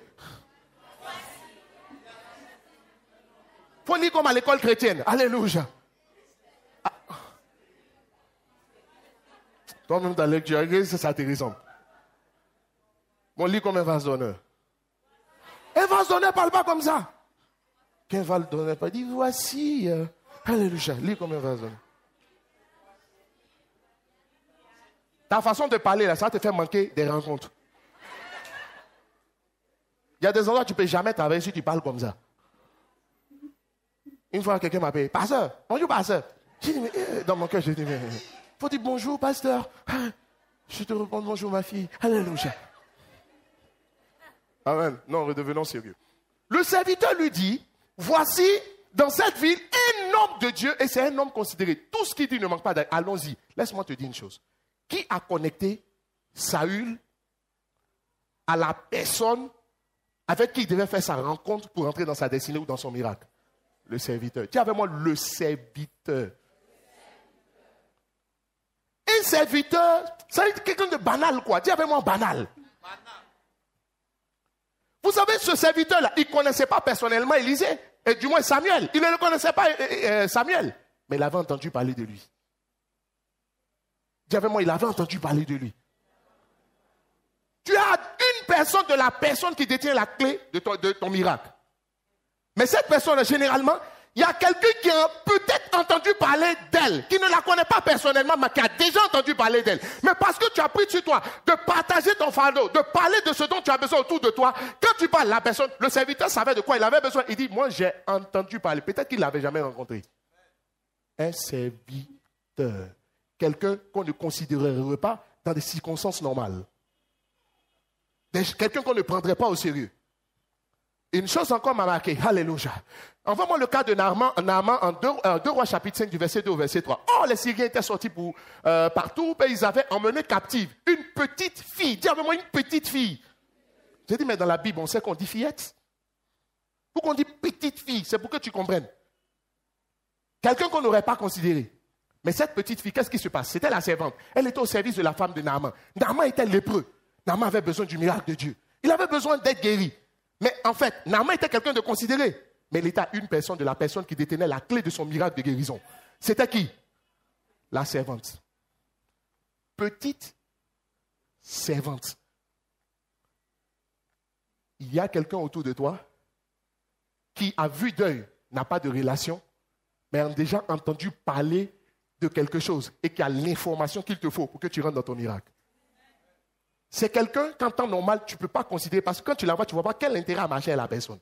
Il faut lire comme à l'école chrétienne. Alléluia. Ah. Toi-même, ta lecture, c'est intéressant. Bon, lis comme un vase d'honneur. Un vase d'honneur ne parle pas comme ça. Qu'un vase d'honneur pas dit, voici. Alléluia. Lis comme un vase d'honneur. Ta façon de parler, là, ça te fait manquer des rencontres. Il y a des endroits où tu ne peux jamais travailler si tu parles comme ça. Une fois, quelqu'un m'a appelé, pasteur, bonjour, pasteur. J'ai dit, mais, dans mon cœur, j'ai dit, mais, faut dire bonjour, pasteur. Je te réponds bonjour, ma fille. Alléluia. Amen. Non, redevenons sérieux. Le serviteur lui dit, voici, dans cette ville, un homme de Dieu, et c'est un homme considéré. Tout ce qu'il dit ne manque pas d'ailleurs. Allons-y. Laisse-moi te dire une chose. Qui a connecté Saül à la personne avec qui il devait faire sa rencontre pour entrer dans sa destinée ou dans son miracle? Le serviteur. Dis avec moi, le serviteur. Un serviteur, ça veut dire quelqu'un de banal, quoi. Dis avec moi, banal. Vous savez, ce serviteur-là, il ne connaissait pas personnellement Élisée, et du moins Samuel. Il ne le connaissait pas, Samuel, mais il avait entendu parler de lui. Dis avec moi, il avait entendu parler de lui. Tu as une personne de la personne qui détient la clé de ton miracle. Mais cette personne, généralement, il y a quelqu'un qui a peut-être entendu parler d'elle, qui ne la connaît pas personnellement, mais qui a déjà entendu parler d'elle. Mais parce que tu as pris sur toi de partager ton fardeau, de parler de ce dont tu as besoin autour de toi, quand tu parles, la personne, le serviteur savait de quoi il avait besoin. Il dit, moi j'ai entendu parler. Peut-être qu'il ne l'avait jamais rencontré. Un serviteur. Quelqu'un qu'on ne considérerait pas dans des circonstances normales. Quelqu'un qu'on ne prendrait pas au sérieux. Une chose encore m'a marqué. Alléluia. Envoie-moi le cas de Naaman en 2 Rois chapitre 5 du verset 2 au verset 3. Oh, les Syriens étaient sortis partout et ils avaient emmené captive une petite fille. Dis avec moi une petite fille. J'ai dit, mais dans la Bible, on sait qu'on dit fillette. Pourquoi on dit petite fille? C'est pour que tu comprennes. Quelqu'un qu'on n'aurait pas considéré. Mais cette petite fille, qu'est-ce qui se passe? C'était la servante. Elle était au service de la femme de Naaman. Naaman était lépreux. Naaman avait besoin du miracle de Dieu. Il avait besoin d'être guéri. Mais en fait, Naaman était quelqu'un de considéré. Mais il était une personne de la personne qui détenait la clé de son miracle de guérison. C'était qui? La servante. Petite servante. Il y a quelqu'un autour de toi qui, à vue d'œil, n'a pas de relation, mais a déjà entendu parler de quelque chose et qui a l'information qu'il te faut pour que tu rentres dans ton miracle. C'est quelqu'un qu'en temps normal, tu ne peux pas considérer parce que quand tu la vois, tu ne vois pas quel intérêt à marcher à la personne.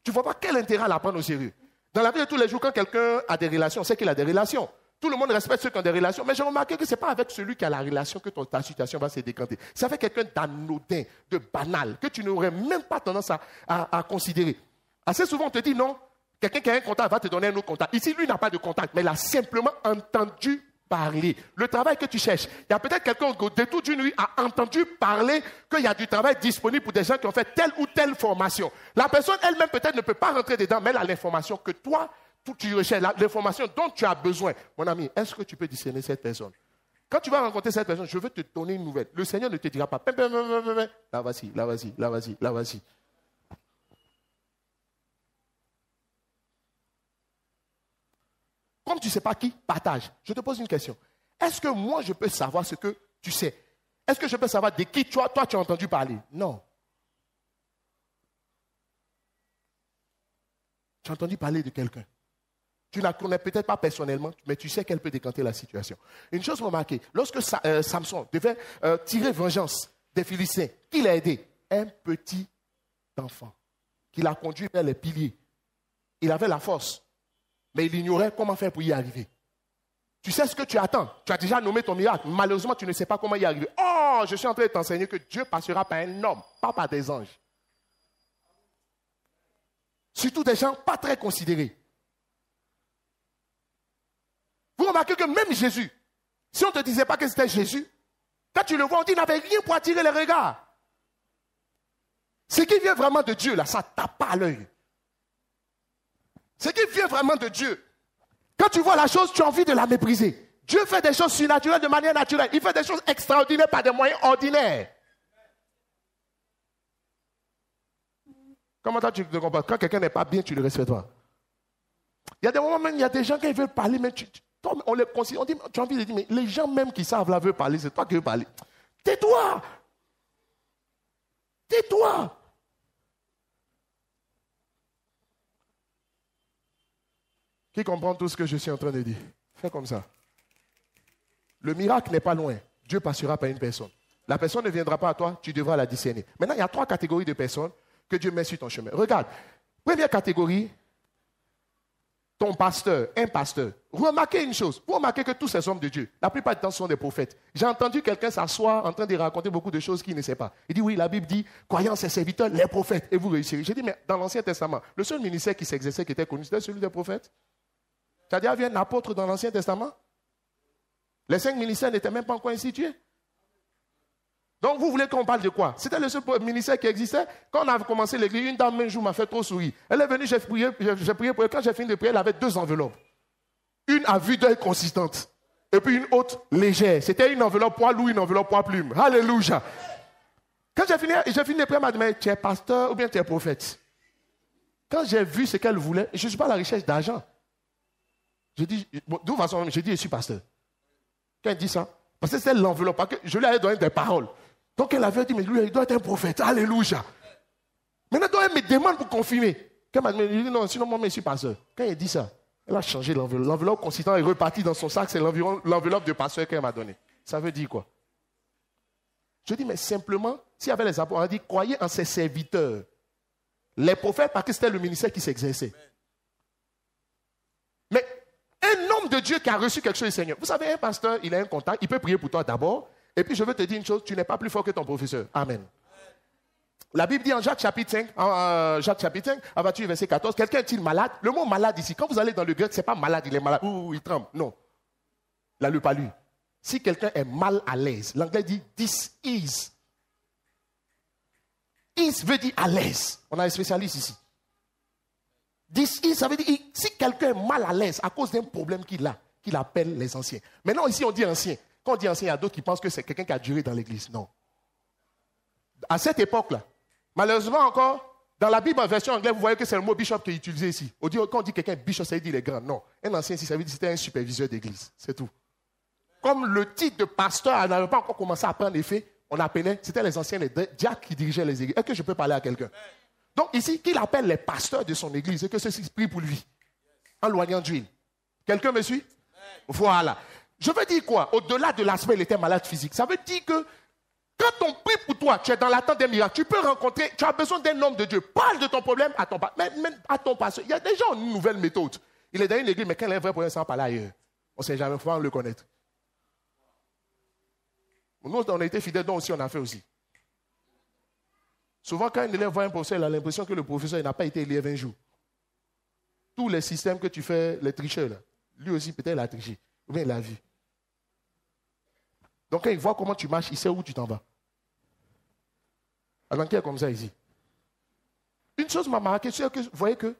Tu ne vois pas quel intérêt à la prendre au sérieux. Dans la vie de tous les jours, quand quelqu'un a des relations, on sait qu'il a des relations. Tout le monde respecte ceux qui ont des relations, mais j'ai remarqué que ce n'est pas avec celui qui a la relation que ta situation va se décanter. C'est avec quelqu'un d'anodin, de banal, que tu n'aurais même pas tendance à considérer. Assez souvent, on te dit non, quelqu'un qui a un contact va te donner un autre contact. Ici, lui n'a pas de contact, mais il a simplement entendu parler. Le travail que tu cherches, il y a peut-être quelqu'un au détour d'une nuit a entendu parler qu'il y a du travail disponible pour des gens qui ont fait telle ou telle formation. La personne elle-même peut-être ne peut pas rentrer dedans, mais elle a l'information que toi, tu recherches, l'information dont tu as besoin. Mon ami, est-ce que tu peux discerner cette personne? Quand tu vas rencontrer cette personne, je veux te donner une nouvelle. Le Seigneur ne te dira pas, là voici, là voici, là voici, là voici. Comme tu ne sais pas qui, partage. Je te pose une question. Est-ce que moi, je peux savoir ce que tu sais? Est-ce que je peux savoir de qui toi tu as entendu parler? Non. Tu as entendu parler de quelqu'un. Tu ne la connais peut-être pas personnellement, mais tu sais qu'elle peut décanter la situation. Une chose m'a marqué. Lorsque Samson devait tirer vengeance des Philistins, qui l'a aidé? Un petit enfant qui l'a conduit vers les piliers. Il avait la force, mais il ignorait comment faire pour y arriver. Tu sais ce que tu attends. Tu as déjà nommé ton miracle. Malheureusement, tu ne sais pas comment y arriver. Oh, je suis en train de t'enseigner que Dieu passera par un homme, pas par des anges. Surtout des gens pas très considérés. Vous remarquez que même Jésus, si on ne te disait pas que c'était Jésus, quand tu le vois, on dit qu'il n'avait rien pour attirer les regards. Ce qui vient vraiment de Dieu, là, ça ne tape pas à l'œil. Ce qui vient vraiment de Dieu, quand tu vois la chose, tu as envie de la mépriser. Dieu fait des choses surnaturelles de manière naturelle. Il fait des choses extraordinaires par des moyens ordinaires. Comment tu te comprends? Quand quelqu'un n'est pas bien, tu ne le respectes pas. Il y a des moments même, il y a des gens qui veulent parler, mais on les considère, on dit, tu as envie de dire, mais les gens même qui savent là veulent parler, c'est toi qui veux parler. Tais-toi! Tais-toi! Qui comprend tout ce que je suis en train de dire? Fais comme ça. Le miracle n'est pas loin. Dieu passera par une personne. La personne ne viendra pas à toi, tu devras la discerner. Maintenant, il y a 3 catégories de personnes que Dieu met sur ton chemin. Regarde. Première catégorie, ton pasteur, un pasteur. Remarquez une chose. Vous remarquez que tous ces hommes de Dieu, la plupart du temps, sont des prophètes. J'ai entendu quelqu'un s'asseoir en train de raconter beaucoup de choses qu'il ne sait pas. Il dit, oui, la Bible dit, croyant ses serviteurs, les prophètes, et vous réussirez. J'ai dit, mais dans l'Ancien Testament, le seul ministère qui s'exerçait, qui était connu, c'était celui des prophètes. C'est-à-dire, il y a un apôtre dans l'Ancien Testament. Les 5 ministères n'étaient même pas encore institués. Donc, vous voulez qu'on parle de quoi? C'était le seul ministère qui existait. Quand on a commencé l'église, une dame un jour m'a fait trop sourire. Elle est venue, j'ai prié pour elle. Quand j'ai fini de prier, elle avait 2 enveloppes. Une à vue d'œil consistante. Et puis une autre légère. C'était une enveloppe poids lourd, une enveloppe poids plume. Alléluia. Quand j'ai fini de prier, elle m'a dit, mais tu es pasteur ou bien tu es prophète? Quand j'ai vu ce qu'elle voulait, je ne suis pas à la recherche d'argent. Je dis, de toute façon, je dis, je suis pasteur. Quand elle dit ça, parce que c'est l'enveloppe, parce que je lui avais donné des paroles. Donc elle avait dit, mais lui, il doit être un prophète. Alléluia. Maintenant, elle me demande pour confirmer. Quand elle m'a dit, non, sinon moi, je suis pasteur. Quand elle dit ça, elle a changé l'enveloppe. L'enveloppe consistant est repartie dans son sac, c'est l'enveloppe de pasteur qu'elle m'a donnée. Ça veut dire quoi? Je dis, mais simplement, s'il y avait les apôtres, on a dit, croyez en ses serviteurs. Les prophètes, parce que c'était le ministère qui s'exerçait. Mais un homme de Dieu qui a reçu quelque chose du Seigneur. Vous savez, un pasteur, il a un contact, il peut prier pour toi d'abord. Et puis je veux te dire une chose, tu n'es pas plus fort que ton professeur. Amen. La Bible dit en Jacques chapitre 5, à partir du verset 14, quelqu'un est-il malade? Le mot malade ici, quand vous allez dans le grec, ce n'est pas malade, il est malade, ou il tremble. Non. Là, le pas lu. Si quelqu'un est mal à l'aise, l'anglais dit this is. Is veut dire à l'aise. On a un spécialiste ici. This is, ça veut dire si quelqu'un est mal à l'aise à cause d'un problème qu'il a, qu'il appelle les anciens. Maintenant, ici, on dit ancien. Quand on dit ancien, il y a d'autres qui pensent que c'est quelqu'un qui a duré dans l'église. Non. À cette époque-là, malheureusement encore, dans la Bible en version anglaise, vous voyez que c'est le mot bishop qui est utilisé ici. Quand on dit quelqu'un bishop, ça veut dire les grands. Non. Un ancien ici, ça veut dire que c'était un superviseur d'église. C'est tout. Comme le titre de pasteur n'avait pas encore commencé à prendre effet, on appelait, c'était les anciens, les diacres qui dirigeaient les églises. Est-ce que je peux parler à quelqu'un? Donc ici, qu'il appelle les pasteurs de son église et que ceux-ci prient pour lui, en loignant d'huile. Quelqu'un me suit? Voilà. Je veux dire quoi? Au-delà de l'aspect, il était malade physique. Ça veut dire que quand on prie pour toi, tu es dans l'attente d'un miracle, tu peux rencontrer, tu as besoin d'un homme de Dieu. Parle de ton problème à ton pasteur. Il y a des gens une nouvelle méthode. Il est dans une église, mais quand il est vrai problème, ça va parler ailleurs. On ne sait jamais, il faut le connaître. Nous, on a été fidèles, donc aussi on a fait aussi. Souvent, quand un élève voit un professeur, il a l'impression que le professeur n'a pas été élève un jour. Tous les systèmes que tu fais, les tricheurs, là, lui aussi peut-être il a triché. Ou bien il l'a vu. Donc quand il voit comment tu marches, il sait où tu t'en vas. Alors qui est comme ça ici. Une chose m'a marqué, c'est que vous voyez que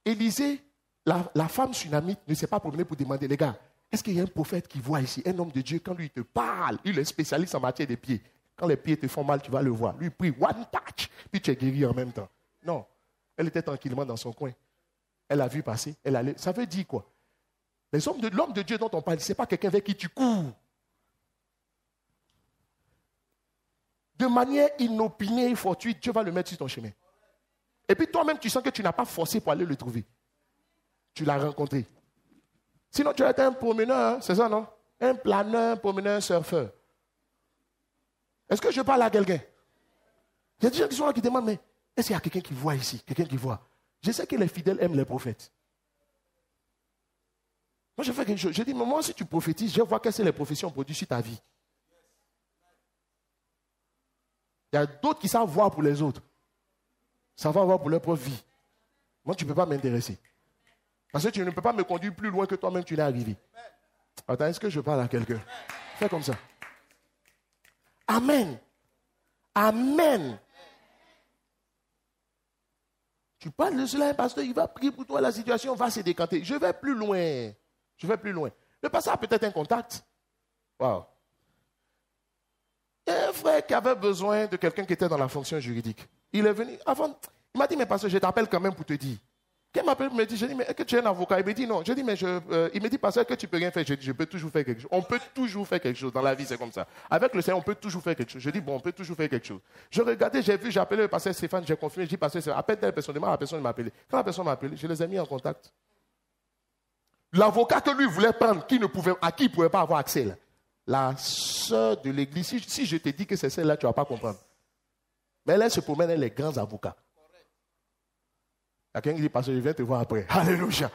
Élisée, la femme sunamite, ne s'est pas promenée pour demander, les gars, est-ce qu'il y a un prophète qui voit ici, un homme de Dieu, quand lui te parle, il est spécialiste en matière des pieds. Quand les pieds te font mal, tu vas le voir. Lui prie, one touch, puis tu es guéri en même temps. Non, elle était tranquillement dans son coin. Elle a vu passer, elle allait. Ça veut dire quoi? L'homme de Dieu dont on parle, ce n'est pas quelqu'un vers qui tu cours. De manière inopinée et fortuite, Dieu va le mettre sur ton chemin. Et puis toi-même, tu sens que tu n'as pas forcé pour aller le trouver. Tu l'as rencontré. Sinon, tu as été un promeneur, c'est ça, non? Un planeur, un promeneur, un surfeur. Est-ce que je parle à quelqu'un? Il y a des gens qui sont là qui demandent, mais est-ce qu'il y a quelqu'un qui voit ici? Quelqu'un qui voit? Je sais que les fidèles aiment les prophètes. Moi, je fais quelque chose. Je dis, mais moi, si tu prophétises, je vois quelles sont les professions produites sur ta vie. Il y a d'autres qui savent voir pour les autres. Ça va voir pour leur propre vie. Moi, tu ne peux pas m'intéresser. Parce que tu ne peux pas me conduire plus loin que toi-même tu n'es arrivé. Attends, est-ce que je parle à quelqu'un? Fais comme ça. Amen. Amen. Tu parles de cela, pasteur, il va prier pour toi, la situation va se décanter. Je vais plus loin. Je vais plus loin. Le pasteur a peut-être un contact. Wow. Il y a un frère qui avait besoin de quelqu'un qui était dans la fonction juridique. Il est venu avant. Il m'a dit, mais pasteur, je t'appelle quand même pour te dire. Quand m'appelle, il me dit, je dis, mais est-ce que tu es un avocat? Il me dit, non. Je dis, mais il me dit, pasteur, que tu peux rien faire. Je dis, je peux toujours faire quelque chose. On peut toujours faire quelque chose. Dans la vie, c'est comme ça. Avec le Seigneur, on peut toujours faire quelque chose. Je dis, bon, on peut toujours faire quelque chose. Je regardais, j'ai vu, j'ai appelé le pasteur Stéphane, j'ai confirmé, j'ai dit, pasteur, appelle telle personne. La personne m'a appelé. Quand la personne m'a appelé, je les ai mis en contact. L'avocat que lui voulait prendre, à qui il ne pouvait pas avoir accès, là. La sœur de l'église, si je te dis que c'est celle-là, tu ne vas pas comprendre. Mais elle se promène, elle est grands avocats. Il y a quelqu'un qui dit, parce que je viens te voir après. Alléluia.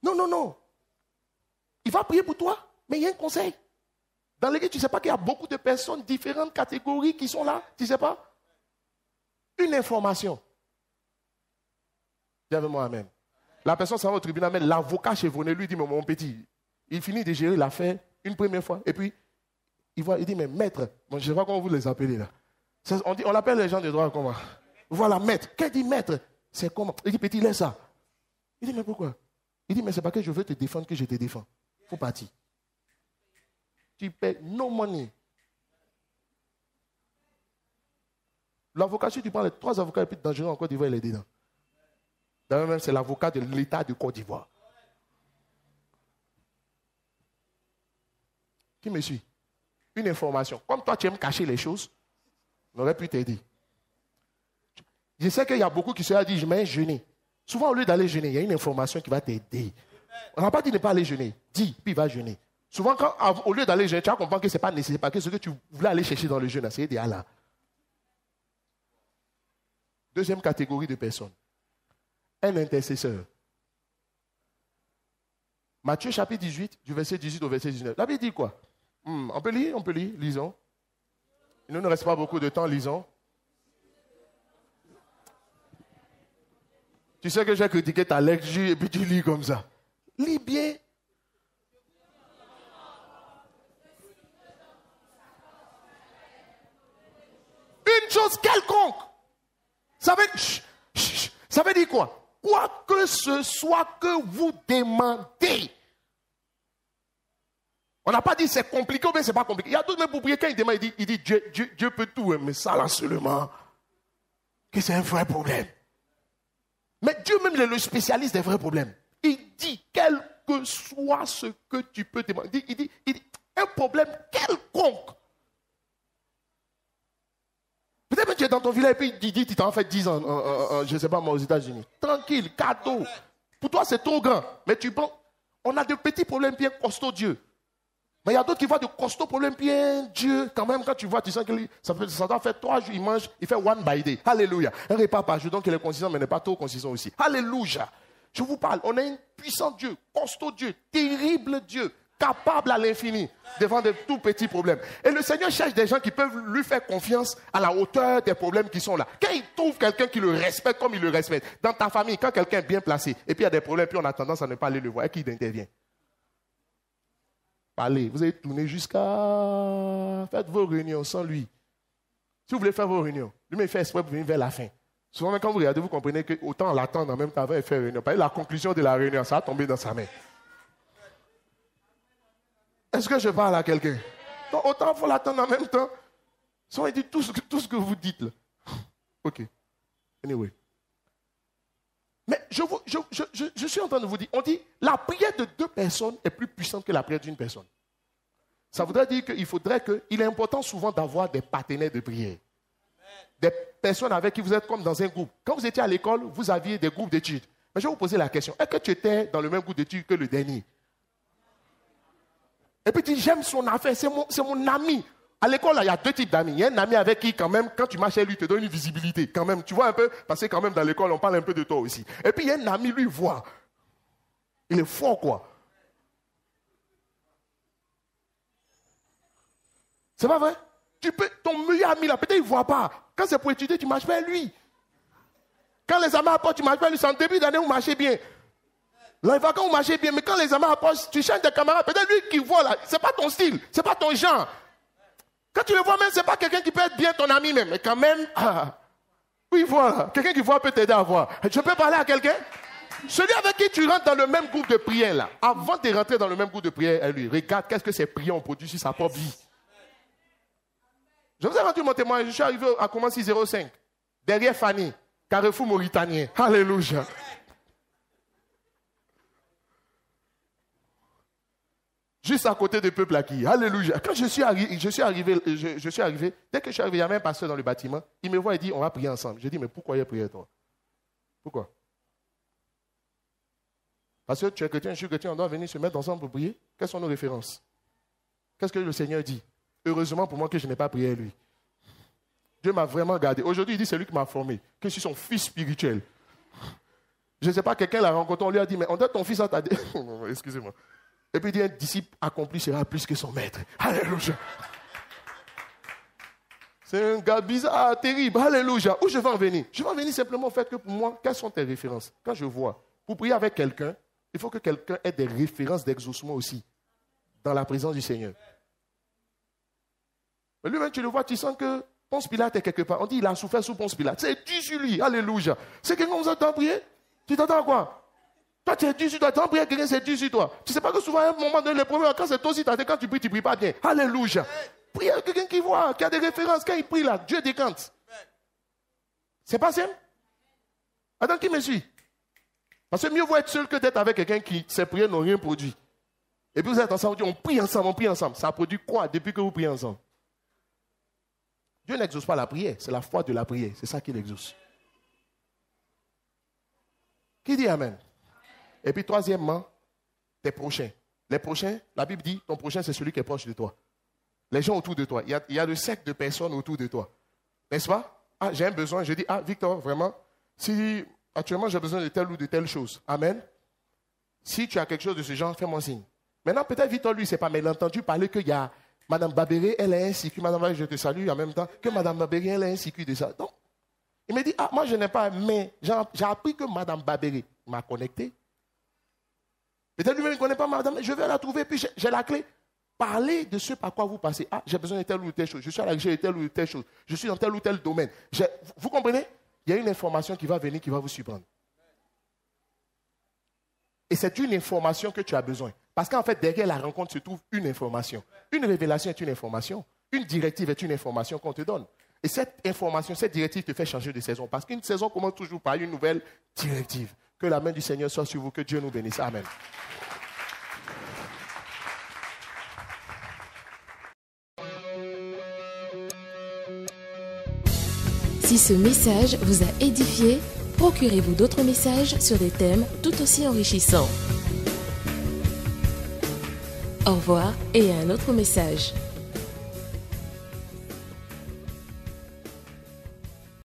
Non. Il va prier pour toi, mais il y a un conseil. Dans l'église, tu ne sais pas qu'il y a beaucoup de personnes, différentes catégories qui sont là. Tu ne sais pas? Une information. Dis avec moi, amen. La personne s'en va au tribunal, mais l'avocat chevronné lui dit, mais mon petit, il finit de gérer l'affaire une première fois. Et puis, il dit, mais maître, bon, je ne sais pas comment vous les appelez là. On appelle les gens de droit comment? Voilà, maître. Qu'est-ce qu'il dit, maître? C'est comment? Il dit, petit, laisse ça. Il dit, mais pourquoi? Il dit, mais c'est parce que je veux te défendre que je te défends. Il faut partir. Tu paies no money. L'avocat, si tu prends les 3 avocats les plus dangereux en Côte d'Ivoire, il est dedans. D'ailleurs, même, c'est l'avocat de l'État de Côte d'Ivoire. Qui me suit? Une information. Comme toi, tu aimes cacher les choses, on aurait pu t'aider. Je sais qu'il y a beaucoup qui se disent, je vais jeûner. Souvent, au lieu d'aller jeûner, il y a une information qui va t'aider. On n'a pas dit de ne pas aller jeûner. Dis, puis il va jeûner. Souvent, au lieu d'aller jeûner, tu vas comprendre que ce n'est pas nécessaire, parce que ce que tu voulais aller chercher dans le jeûne, c'est aider Allah. Deuxième catégorie de personnes. Un intercesseur. Matthieu chapitre 18, du verset 18 au verset 19. La Bible dit quoi? On peut lire, lisons. Il ne nous reste pas beaucoup de temps, lisons. Tu sais que j'ai critiqué ta lecture et puis tu lis comme ça. Lis bien. Une chose quelconque. Ça veut dire quoi? Quoi que ce soit que vous demandez. On n'a pas dit c'est compliqué ou bien c'est pas compliqué. Il y a d'autres même pour prier, quand il demande, il dit Dieu peut tout, mais ça là seulement, que c'est un vrai problème. Mais Dieu même il est le spécialiste des vrais problèmes. Il dit, quel que soit ce que tu peux demander, il dit un problème quelconque. Peut-être que tu es dans ton village et puis il dit, tu t'en fais 10 ans, je ne sais pas moi, aux États-Unis. Tranquille, cadeau. Pour toi, c'est trop grand. Mais tu penses, on a de petits problèmes bien costauds, Dieu. Mais il y a d'autres qui voient de costauds problèmes bien Dieu. Quand même, quand tu vois, tu sens que ça doit faire 3 jours, il mange, il fait one by day. Alléluia. Un repas par jour, donc il est consistant, mais n'est pas trop consistant aussi. Alléluia. Je vous parle, on a un puissant Dieu, costaud Dieu, terrible Dieu, capable à l'infini devant de tout petits problèmes. Et le Seigneur cherche des gens qui peuvent lui faire confiance à la hauteur des problèmes qui sont là. Quand il trouve quelqu'un qui le respecte comme il le respecte, dans ta famille, quand quelqu'un est bien placé, et puis il y a des problèmes, puis on a tendance à ne pas aller le voir, et qui intervient? Parlez, vous allez tourner jusqu'à... Faites vos réunions sans lui. Si vous voulez faire vos réunions, lui, il fait exprès pour venir vers la fin. Souvent, quand vous regardez, vous comprenez que autant l'attendre en même temps avant de faire réunion. La conclusion de la réunion, ça va tomber dans sa main. Est-ce que je parle à quelqu'un? Donc, autant il faut l'attendre en même temps. Souvent, il dit tout ce que vous dites là. OK. Anyway. Mais je suis en train de vous dire, on dit, la prière de 2 personnes est plus puissante que la prière d'une personne. Ça voudrait dire qu'il est important souvent d'avoir des partenaires de prière. Des personnes avec qui vous êtes comme dans un groupe. Quand vous étiez à l'école, vous aviez des groupes d'études. Mais je vais vous poser la question, est-ce que tu étais dans le même groupe d'études que le dernier? Et puis tu dis, j'aime son affaire, c'est mon ami. À l'école, il y a 2 types d'amis. Il y a un ami avec qui, quand même, quand tu marches avec lui, il te donne une visibilité. Quand même, tu vois un peu, parce que quand même, dans l'école, on parle un peu de toi aussi. Et puis, il y a un ami, lui, il voit. Il est fort, quoi. C'est pas vrai? Ton meilleur ami, là, peut-être il ne voit pas. Quand c'est pour étudier, tu marches pas avec lui. Quand les amis apportent, tu marches pas avec lui. C'est en début d'année, vous marchez bien. Là, il va quand vous marchez bien. Mais quand les amis apportent, tu changes de camarade. Peut-être lui qui voit, là, c'est pas ton style. C'est pas ton genre. Quand tu le vois même, ce n'est pas quelqu'un qui peut être bien ton ami même. Mais quand même, oui, voilà. Quelqu'un qui voit peut t'aider à voir. Je peux parler à quelqu'un? Celui avec qui tu rentres dans le même groupe de prière, là, avant de rentrer dans le même groupe de prière, elle lui regarde qu'est-ce que ces prières ont produit sur sa propre vie. Je vous ai rendu mon témoin. Je suis arrivé à Commency 05, derrière Fanny, Carrefour Mauritanien. Alléluia. Juste à côté des peuples acquis. Alléluia. Quand je suis arrivé, dès que je suis arrivé, il y avait un pasteur dans le bâtiment. Il me voit et dit, on va prier ensemble. Je dis, mais pourquoi il y a prié toi? Pourquoi? Parce que tu es chrétien, je suis chrétien, on doit venir se mettre ensemble pour prier. Quelles sont nos références? Qu'est-ce que le Seigneur dit? Heureusement pour moi que je n'ai pas prié à lui. Dieu m'a vraiment gardé. Aujourd'hui, il dit, c'est lui qui m'a formé, que je suis son fils spirituel. Je ne sais pas, quelqu'un l'a rencontré, on lui a dit, mais on donne ton fils à ta... Excusez-moi. Et puis il dit, un disciple accompli sera plus que son maître. Alléluia. C'est un gars bizarre, terrible. Alléluia. Où je vais en venir? Je vais en venir simplement au fait que pour moi, quelles sont tes références? Quand je vois, pour prier avec quelqu'un, il faut que quelqu'un ait des références d'exaucement aussi, dans la présence du Seigneur. Mais lui-même, tu le vois, tu sens que Ponce Pilate est quelque part. On dit, il a souffert sous Ponce Pilate. C'est Dieu sur lui. Alléluia. C'est quelqu'un qui vous entend prier? Tu t'entends à quoi? Toi, tu es Dieu sur toi. Tu entends prier quelqu'un, c'est Dieu sur toi. Tu ne sais pas que souvent, à un moment donné, le problème, quand c'est toi aussi, quand tu ne pries pas bien. Alléluia. Prie avec quelqu'un qui voit, qui a des références. Quand il prie là, Dieu décante. C'est pas simple? Attends, qui me suit? Parce que mieux vaut être seul que d'être avec quelqu'un qui, ses prières n'ont rien produit. Et puis vous êtes ensemble, on prie ensemble, on prie ensemble. Ça produit quoi depuis que vous priez ensemble? Dieu n'exauce pas la prière, c'est la foi de la prière. C'est ça qu'il exauce. Qui dit Amen? Et puis troisièmement, tes prochains. Les prochains, la Bible dit, ton prochain c'est celui qui est proche de toi. Les gens autour de toi. Il y a le cercle de personnes autour de toi. N'est-ce pas? Ah, j'ai un besoin. Je dis, ah, Victor, vraiment, si actuellement j'ai besoin de telle ou de telle chose. Amen. Si tu as quelque chose de ce genre, fais-moi signe. Maintenant, peut-être Victor, lui, c'est pas, mais il a entendu parler qu'il y a Madame Babéré, elle est ainsi. Madame Babéré, je te salue en même temps que Madame Babéré, elle est ainsi de ça. Donc, il me dit, ah, moi je n'ai pas, mais j'ai appris que Madame Babéré m'a connecté. Peut-être lui-même ne connaît pas Madame, je vais la trouver, puis j'ai la clé. Parlez de ce par quoi vous passez. Ah, j'ai besoin de telle ou telle chose. Je suis à la recherche de telle ou telle chose. Je suis dans tel ou tel domaine. Vous comprenez? Il y a une information qui va venir, qui va vous surprendre. Et c'est une information que tu as besoin. Parce qu'en fait, derrière la rencontre se trouve une information. Une révélation est une information. Une directive est une information qu'on te donne. Et cette information, cette directive te fait changer de saison. Parce qu'une saison commence toujours par une nouvelle directive. Que la main du Seigneur soit sur vous. Que Dieu nous bénisse. Amen.
Si ce message vous a édifié, procurez-vous d'autres messages sur des thèmes tout aussi enrichissants. Au revoir et à un autre message.